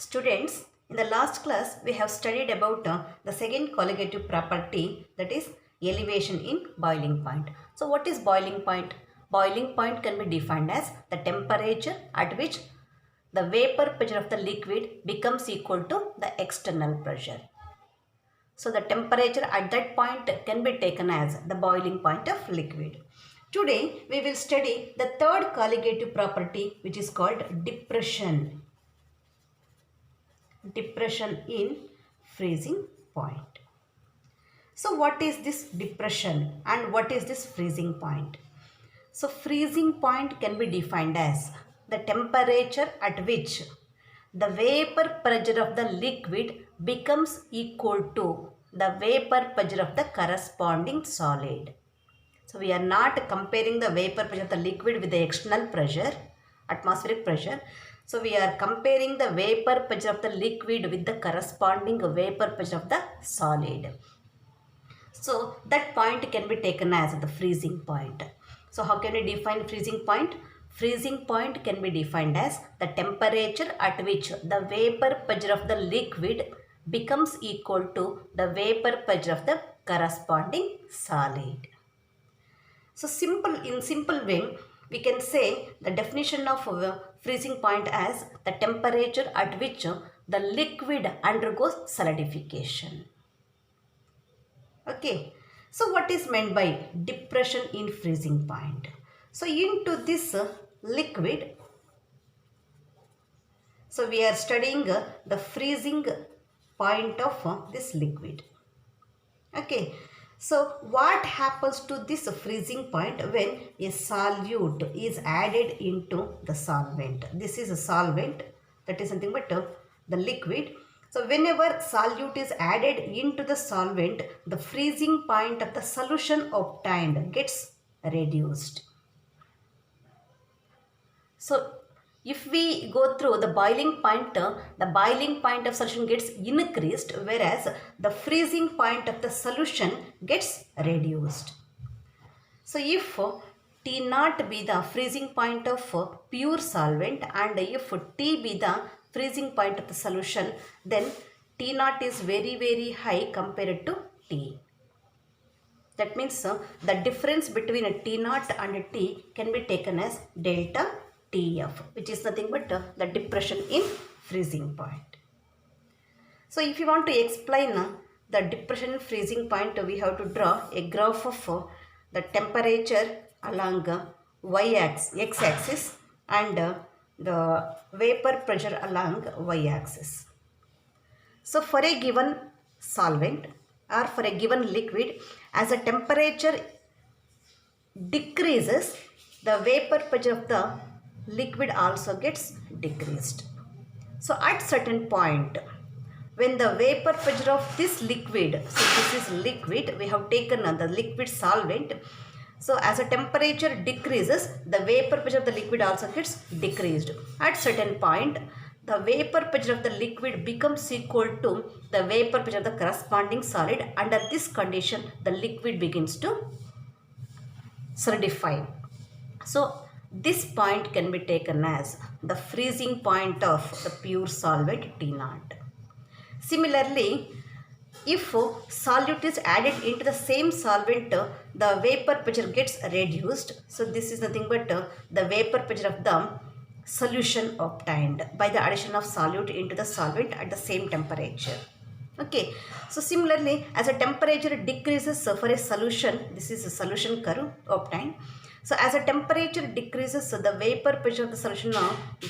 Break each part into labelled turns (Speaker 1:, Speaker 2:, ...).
Speaker 1: Students, in the last class we have studied about the second colligative property, that is elevation in boiling point. So what is boiling point? Boiling point can be defined as the temperature at which the vapor pressure of the liquid becomes equal to the external pressure. So the temperature at that point can be taken as the boiling point of liquid. Today we will study the third colligative property, which is called depression. Depression in freezing point. So what is this depression and what is this freezing point? So freezing point can be defined as the temperature at which the vapor pressure of the liquid becomes equal to the vapor pressure of the corresponding solid. So we are not comparing the vapor pressure of the liquid with the external pressure, atmospheric pressure. So we are comparing the vapor pressure of the liquid with the corresponding vapor pressure of the solid. So that point can be taken as the freezing point. So how can we define freezing point? Freezing point can be defined as the temperature at which the vapor pressure of the liquid becomes equal to the vapor pressure of the corresponding solid. So in simple way, we can say the definition of freezing point as the temperature at which the liquid undergoes solidification. Okay. So what is meant by depression in freezing point? So into this liquid, so we are studying the freezing point of this liquid. Okay. So what happens to this freezing point when a solute is added into the solvent? This is a solvent, that is nothing but the liquid. So whenever solute is added into the solvent, the freezing point of the solution obtained gets reduced. So if we go through the boiling point, the boiling point of solution gets increased, whereas the freezing point of the solution gets reduced. So if T naught be the freezing point of pure solvent and if T be the freezing point of the solution, then T naught is very high compared to T. That means the difference between a T naught and a T can be taken as delta TF, which is nothing but the depression in freezing point. So if you want to explain the depression in freezing point, we have to draw a graph of the temperature along x-axis and the vapor pressure along y-axis. So for a given solvent or for a given liquid, as the temperature decreases, the vapor pressure of the liquid also gets decreased. So at certain point, when the vapor pressure of this liquid, so this is liquid, we have taken the liquid solvent. So as the temperature decreases, the vapor pressure of the liquid also gets decreased. At certain point, the vapor pressure of the liquid becomes equal to the vapor pressure of the corresponding solid. Under this condition, the liquid begins to solidify. So this point can be taken as the freezing point of the pure solvent T naught. Similarly, if solute is added into the same solvent, the vapor pressure gets reduced. So this is nothing but the vapor pressure of the solution obtained by the addition of solute into the solvent at the same temperature. Okay. So similarly, as a temperature decreases for a solution, this is a solution curve obtained. So as the temperature decreases, the vapor pressure of the solution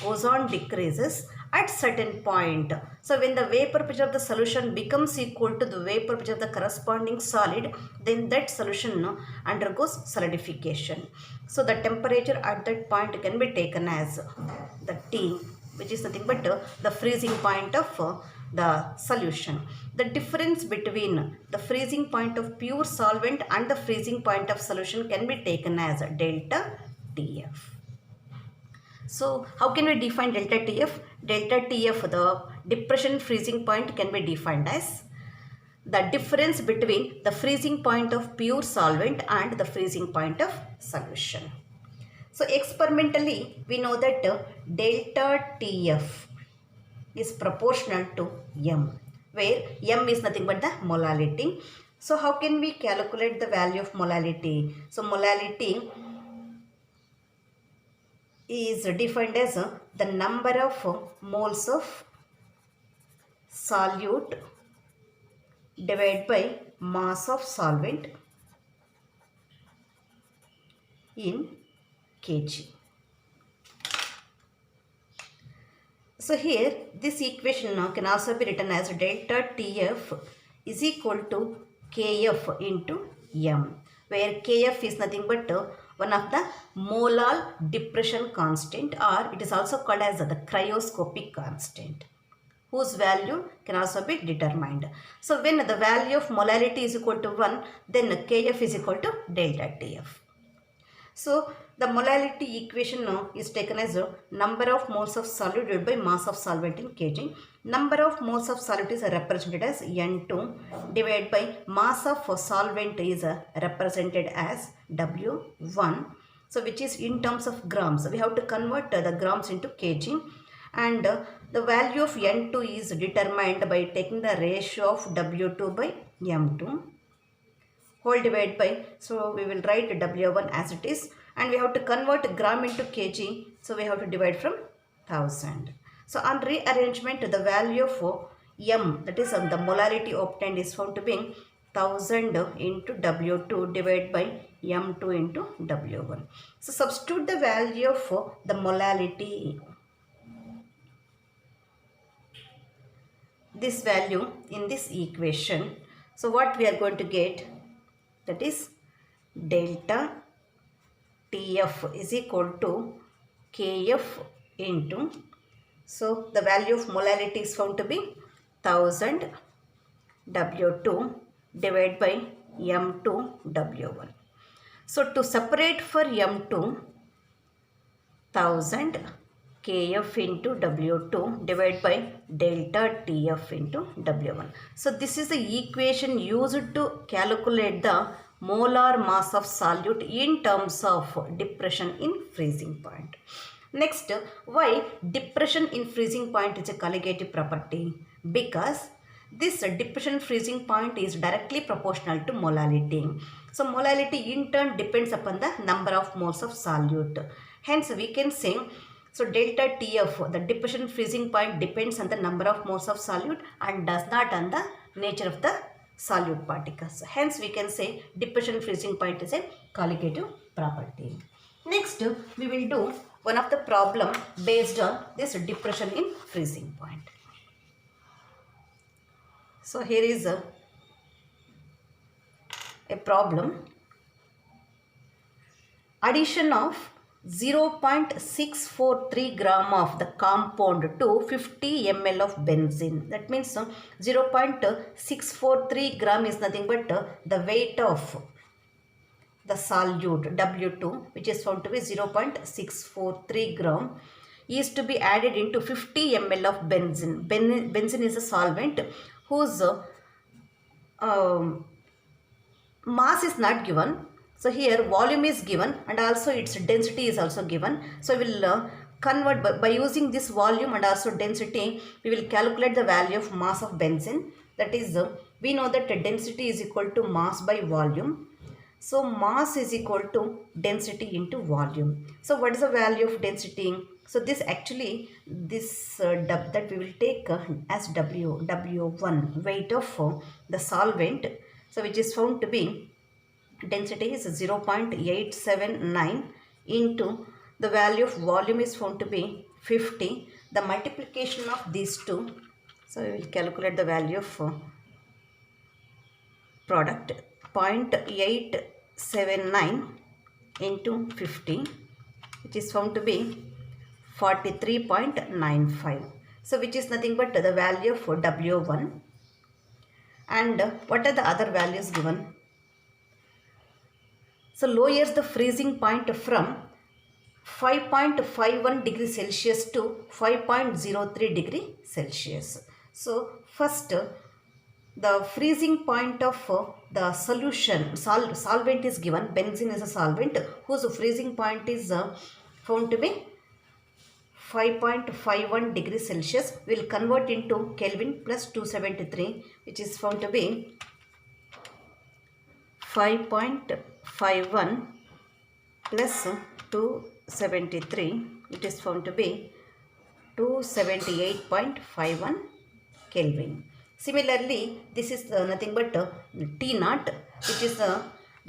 Speaker 1: goes on decreases at certain point. So when the vapor pressure of the solution becomes equal to the vapor pressure of the corresponding solid, then that solution undergoes solidification. So the temperature at that point can be taken as the T, which is nothing but the freezing point of the solution. The difference between the freezing point of pure solvent and the freezing point of solution can be taken as delta TF. So how can we define delta TF? Delta TF, the depression freezing point, can be defined as the difference between the freezing point of pure solvent and the freezing point of solution. So experimentally, we know that delta TF is proportional to m, where m is nothing but the molality. So how can we calculate the value of molality? So molality is defined as the number of moles of solute divided by mass of solvent in kg. So here this equation now can also be written as delta TF is equal to Kf into m, where Kf is nothing but one of the molar depression constant, or it is also called as the cryoscopic constant, whose value can also be determined. So when the value of molality is equal to 1, then Kf is equal to delta Tf. So the molality equation now is taken as a number of moles of solute divided by mass of solvent in kg. Number of moles of solute is represented as N2 divided by mass of solvent is represented as W1. So which is in terms of grams. We have to convert the grams into kg, and the value of N2 is determined by taking the ratio of W2 by M2 whole divided by, so we will write W1 as it is, and we have to convert gram into kg, so we have to divide from 1000. So on rearrangement, the value of m, that is the molarity obtained, is found to be 1000 into W2 divided by m2 into W1. So substitute the value of the molality, this value in this equation. So what we are going to get, that is delta TF is equal to Kf into, so the value of molality is found to be 1000 W2 divided by M2 W1. So to separate for M2, 1000 Kf into W2 divided by delta TF into W1. So this is the equation used to calculate the molar mass of solute in terms of depression in freezing point. Next, why depression in freezing point is a colligative property? Because this depression freezing point is directly proportional to molality. So molality in turn depends upon the number of moles of solute. Hence we can say, so delta TF, the depression freezing point, depends on the number of moles of solute and does not on the nature of the solute particles. Hence we can say depression freezing point is a colligative property. Next we will do one of the problem based on this depression in freezing point. So here is a problem. Addition of 0.643 gram of the compound to 50 ml of benzene. That means 0.643 gram is nothing but the weight of the solute W2, which is found to be 0.643 gram, is to be added into 50 ml of benzene. Benzene is a solvent whose mass is not given. So here volume is given and also its density is also given. So we will convert by using this volume and also density, we will calculate the value of mass of benzene. That is, we know that density is equal to mass by volume. So mass is equal to density into volume. So what is the value of density? So this actually, this that we will take as W1, weight of the solvent. So which is found to be, density is 0.879 into the value of volume is found to be 50. The multiplication of these two, so we will calculate the value of product, 0.879 into 50, which is found to be 43.95. So which is nothing but the value for W1. And what are the other values given? So lowers the freezing point from 5.51 degrees Celsius to 5.03 degrees Celsius. So first, the freezing point of the solution, solvent is given. Benzene is a solvent whose freezing point is found to be 5.51 degrees Celsius. We will convert into Kelvin plus 273, which is found to be 5.51 plus 273, it is found to be 278.51 Kelvin. Similarly, this is nothing but T naught, which is the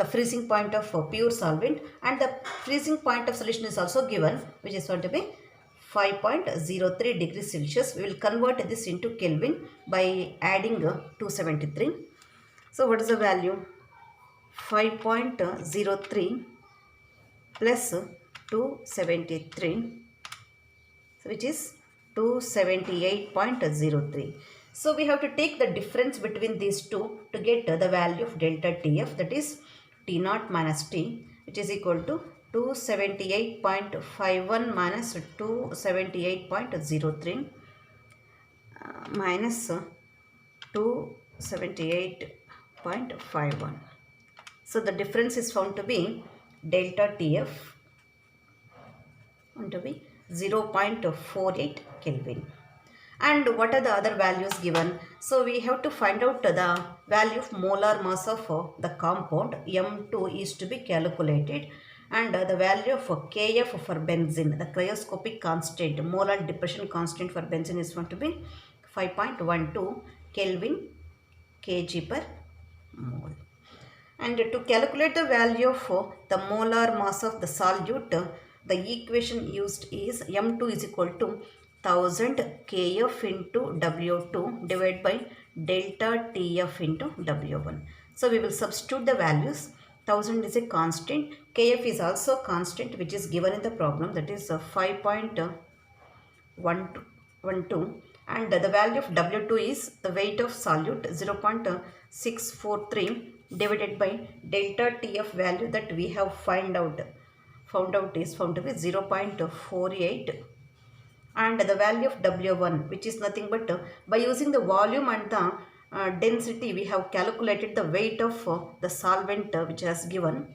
Speaker 1: freezing point of pure solvent, and the freezing point of solution is also given, which is found to be 5.03 degrees Celsius. We will convert this into Kelvin by adding 273. So what is the value? 5.03 plus 273, which is 278.03. So we have to take the difference between these two to get the value of delta TF, that is T naught minus T, which is equal to 278.51 minus 278.03 minus 278.51. So the difference is found to be delta TF to be 0.48 Kelvin. And what are the other values given? So we have to find out the value of molar mass of the compound. M2 is to be calculated, and the value of Kf for benzene, the cryoscopic constant, molar depression constant for benzene is found to be 5.12 Kelvin kg per mole. And to calculate the value of the molar mass of the solute, the equation used is M2 is equal to 1000 Kf into W2 divided by delta TF into W1. So we will substitute the values. 1000 is a constant, Kf is also constant, which is given in the problem, that is 5.12, and the value of W2 is the weight of solute 0.643 divided by delta TF value that we have found out is found to be 0.48, and the value of W1, which is nothing but by using the volume and the density, we have calculated the weight of the solvent which has given,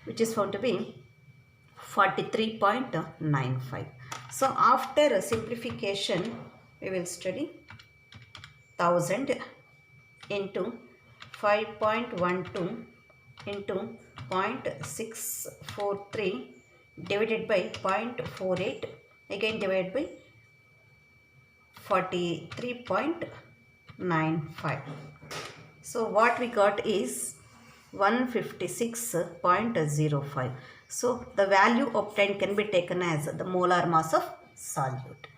Speaker 1: which is found to be 43.95. So after simplification, we will study 1000 into 5.12 into 0.643 divided by 0.48, again divided by 43.95. So what we got is 156.05. So the value obtained can be taken as the molar mass of solute.